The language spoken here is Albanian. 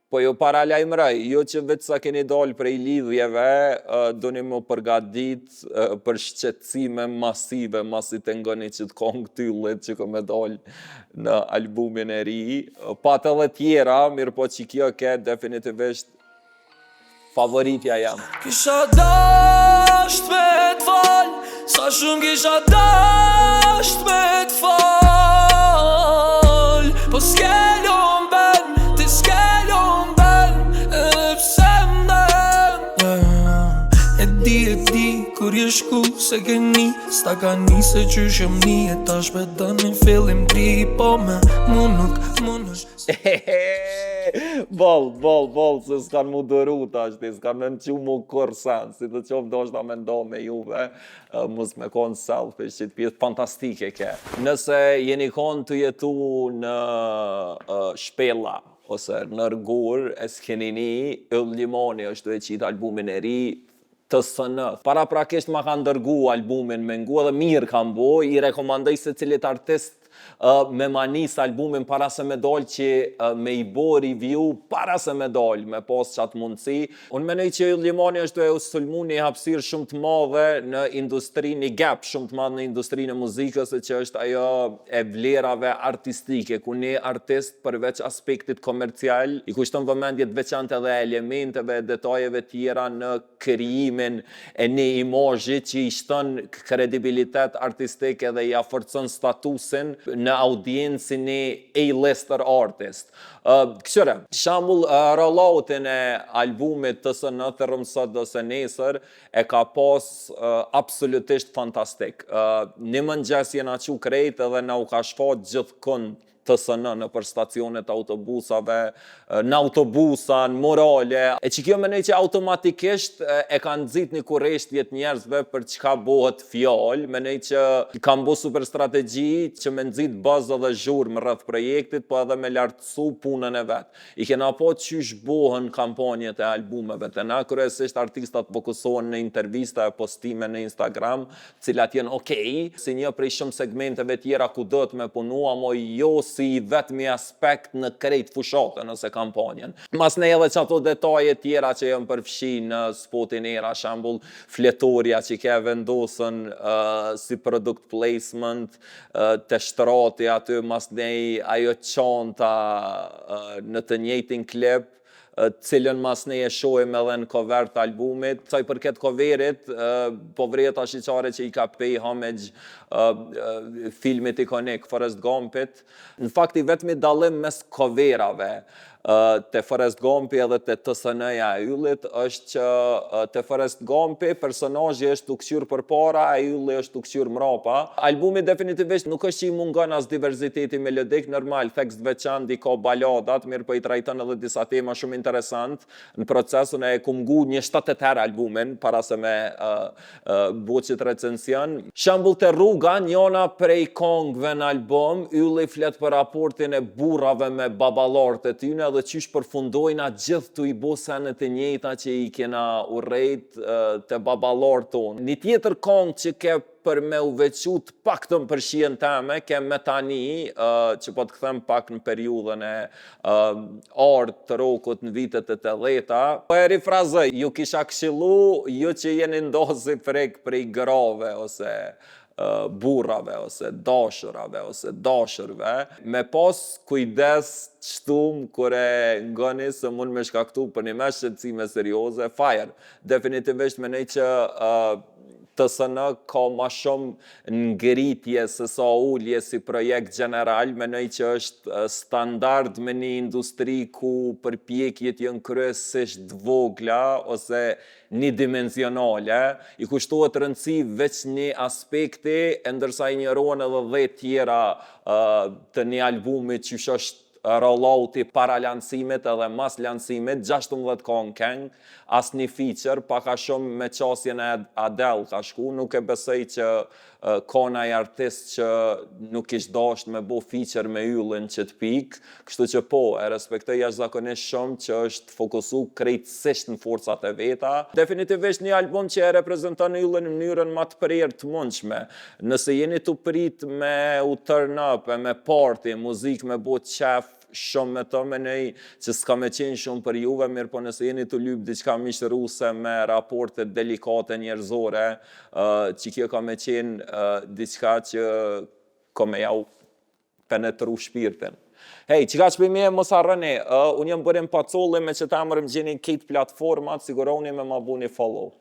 Po jo paralajmëroj, jo që vetë sa keni dalë prej lidhjeve, doni më përgatit për shqetësime masive, masi të ngoni që të kongë tyllet që ko me dalë në albumin e ri. Pat edhe tjera, mirë po që kjo ke definitivisht favoritja jam. Kisha dasht me t'fall, sa shumë kisha dasht me t'fall, po s'kelon ben, ti s'kelon ben, edhe pse m'den. E di, kur je shku se ke ni, s'ta ka ni se qysh jëm ni, e tash me dëni fillim ti, po me mu nuk Bol, se s'kan mu dëru tash, s'kan me m'qu mu kërsen, si të qovë do shta me ndo me juve, mus me konë selfish, që t'pjetë fantastike ke. Nëse jeni konë të jetu në Shpella, ose në Rgur, e s'keni ni, Yll Limoni është e qitë albumin e ri, TSN. Para prakisht ma kanë dërgu albumin me ngu, edhe mirë kanë bo, i rekomandoj se cilit artist me manis albumin para se me dal që me i bo review para se me dal, me pas qatë mundësi. Unë menoj që Yll Limoni është e sulmu një hapësirë shumë të madhe në industri, një gap shumë të madhe në industri në muzikës, që është ajo e vlerave artistike, ku një artist përveç aspektit komercial, i kushton vëmendje të veçantë edhe elementeve, detajeve tjera në krijimin e një imazhi që i shton kredibilitet artistik edhe i forcon statusin në audiencin e A-lister artist. Këshire, shambull rolloutin e albumit TSN të rëmsot ose nesër e ka pas absolutisht fantastik. Një mëngjes jena qu krejt edhe na u ka shfaq gjithkund TSN në për stacionet autobusave, në autobusa, në morale. E që kjo menej që automatikisht e kanë nxit një kurreshtjet njerëzve për çka bëhet fjallë, menej që kanë bo super strategji që me nxit bazë dhe zhurmë rreth projektit, po edhe me lartësu punën e vetë. I kena po qysh bohen kampanjet e albumeve të na, kryesisht artistat fokusohen në intervista e postime në Instagram, cilat jenë okej, si një prej shumë segmenteve tjera ku do të me punua, mo jo si vetëmi aspekt në krejt fushate nëse kampanjen. Mas ne edhe që ato detaje tjera që jënë përfshi në spotin era, shambull fletoria që ke vendosën si product placement, të shtrati aty, mas ne ajo qanta në të njëjtin klip, cilën mas ne e shohim edhe në cover të albumit. Saj përket coverit, po vreta shqyqare që i ka pay homage filmit ikonik Forrest Gumpit. Në fakt i vetëmi dallim mes coverave të Forrest Gumpi edhe të TSN-ja e Yllit është që të Forrest Gumpi personazhi është u kthyer përpara, e Ylli është u kthyer mrapa. Albumi definitivisht nuk është që i mungon as diversiteti melodik, normal, tekst veçantë, i ka baladat, mirë po i trajton edhe disa tema shumë interesant. Në procesun e ku mgu një 7-8 herë albumin para se me boqit recension. Shambull të rruga, njona prej kongve në album, Ylli flet për raportin e burrave me baballarët e tyne, dhe qysh përfundojnë atë gjithë të i bo senet e njëjta që i kena urrejt të baballarët tonë. Një tjetër kong që ke për me uvequt pak të më përshien teme, ke Metani, që po të këthem pak në periudhën e art të rokut në vitet e 80-ta. Po e rifrazoj, ju kisha këshillu, ju që jeni ndozi frek prej grave, ose burrave, ose dashurave, ose dashurve, me pas kujdes qëtum kure ngoni se mund me shkaktu për një me shqetësime serioze, fire. Definitivisht menej që TSN ka ma shumë ngritje se sa ullje si projekt general, menoj që është standard me një industri ku përpjekjet jënë kryesisht vogla ose një dimensionale, i kushtohet rëndësi veç një aspekti, ndërsa i njërohen edhe 10 tjera të një albumi që është rollouti para lancimit edhe mas lancimit, 16 keng, as një feature, paka shumë me qasjen e Adele ka shku, nuk e besoj që kona i artist që nuk ish dasht me bo feature me Yllin që të pik, kështu që po, e respektoj jashtëzakonisht shumë që është fokusu krejtësisht në forcat e veta. Definitivisht një album që e reprezenton Yllin në mënyrën më të prerë të mundshme. Nëse jeni të prit me u turn up, me party, muzik me bo qef, shumë me të menoj që s'ka me qenë shumë për juve, mirë po nëse jeni të lyp diçka miqëruse me raporte delikate njerëzore, që kjo ka me qenë diçka që ka me jau penetru shpirtin. Hej, që ka që pëjme mos harroni, unë jam bërim pacolli me që ta mërëm gjeni këtë platformat, siguroni me ma bu një follow.